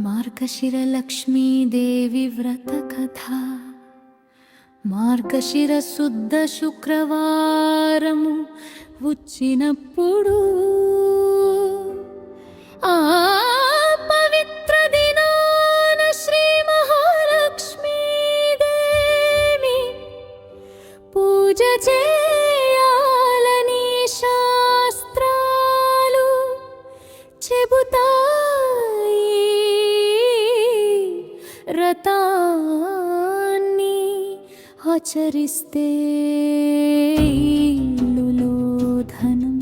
మార్గశిర లక్ష్మీదేవి వ్రత కథ. మార్గశిర శుద్ధ శుక్రవారము వచ్చినప్పుడు ఆ పవిత్ర దినాన శ్రీ మహాలక్ష్మీదేవి పూజ చేయాలని శాస్త్రాలు చెబుతాయి. వ్రతాన్ని ఆచరిస్తే ఇల్లులో ధనం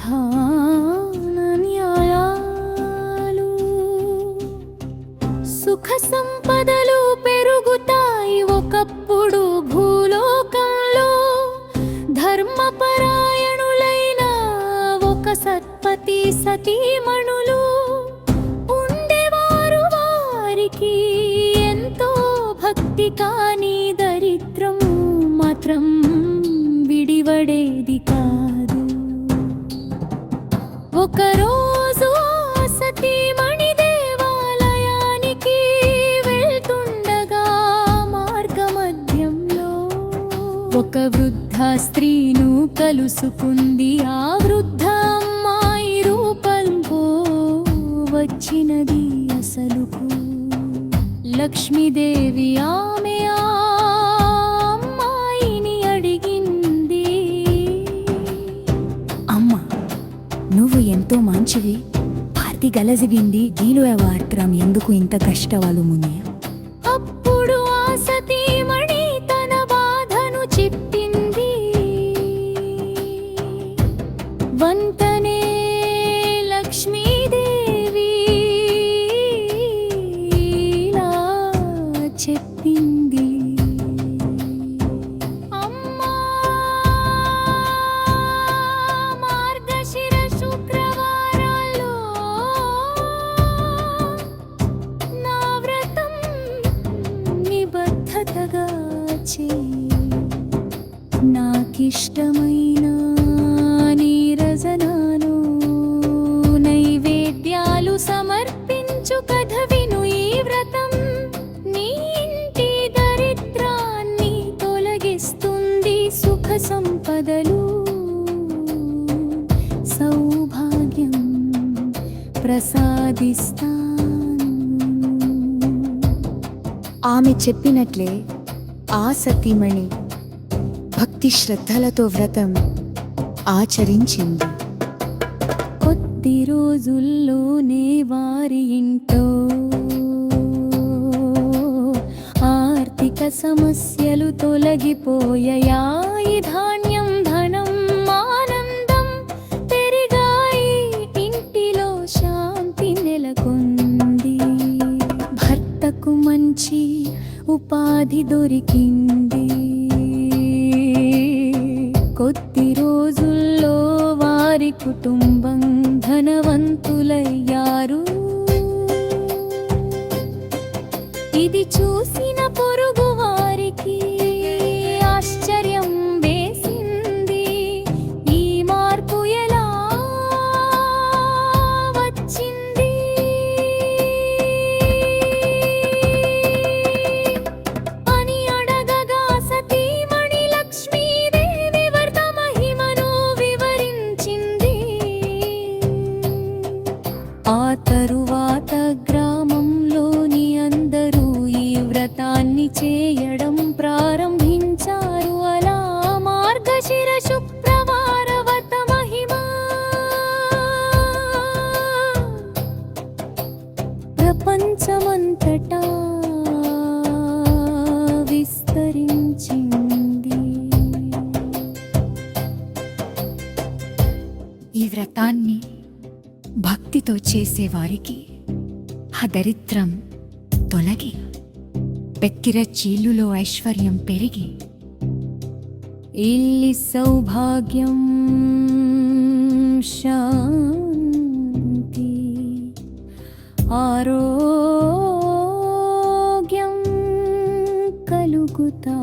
ధాన న్యాయాలు సుఖ సంపదలు పెరుగుతాయి. ఒకప్పుడు భూలోకంలో ధర్మపరాయణులైన ఒక సత్పతి సతీమణులు ఉండేవారు. వారికి ఎంతో భక్తి, కానీ దరిద్రము మాత్రం విడివడేది కాదు. ఒకరోజు సతీమణి దేవాలయానికి వెళ్తుండగా మార్గమధ్యంలో ఒక వృద్ధ స్త్రీను కలుసుకుంది. ఆ వృద్ధ అమ్మాయి రూపంలో వచ్చినది అసలుకు లక్ష్మీదేవి. ఆమె ఆ అమ్మాయిని అడిగింది, అమ్మా, నువ్వు ఎంతో మంచివి, భారతి గలజిగింది, గీలు వార్త్రం ఎందుకు ఇంత కష్టవాలు ముని. అప్పుడు ఆ సతీమణి తన బాధను చెప్పింది. వంతనే లక్ష్మీదేవి ఇలా చెప్పింది, అమ్మా, మార్గశిర శుక్రవారాల్లో నా వ్రతం నిబద్ధతగా చెయ్యి. నాకిష్టమైన నీరజనాలు నైవేద్యాలు సమర్పించు కథ విను. ఈ వ్రతం నీ ఇంటి దరిద్రాన్ని తొలగిస్తుంది, సుఖ సంపదలు సౌభాగ్యం ప్రసాదిస్తాను. ఆమె చెప్పినట్లే ఆ సతీమణి భక్తి శ్రద్ధలతో వ్రతం ఆచరించింది. కొద్ది రోజుల్లోనే వారి ఇంట్లో ఆర్థిక సమస్యలు తొలగిపోయాయి. ధాన్యం, ధనం, ఆనందం పెరిగాయి. ఇంటిలో శాంతి నెలకొంది. భర్తకు మంచి ఉపాధి దొరికింది. కొద్ది రోజుల్లో వారి కుటుంబం ధనవంతులయ్యారు. ఇది చూసిన పొరుగు వారికి ఆశ్చర్యం వేసింది. ఈ మార్పు ఎలా వచ్చింది అని అడగగా సతీమణి లక్ష్మీదేవి వ్రత మహిమను వివరించింది. ఆ తరువాత గ్రామంలోని అందరూ ఈ వ్రతాన్ని చేయడం ప్రారంభించారు. అలా మార్గశిర శుక్రవార వ్రత మహిమ ప్రపంచమంతటా విస్తరించింది. ఈ వ్రతాన్ని భక్తితో చేసేవారికి ఆ దరిద్రం తొలగి పెక్కిర చీలులో ఐశ్వర్యం పెరిగి ఇల్లి సౌభాగ్యం శాంతి ఆరోగ్యం కలుగుతా.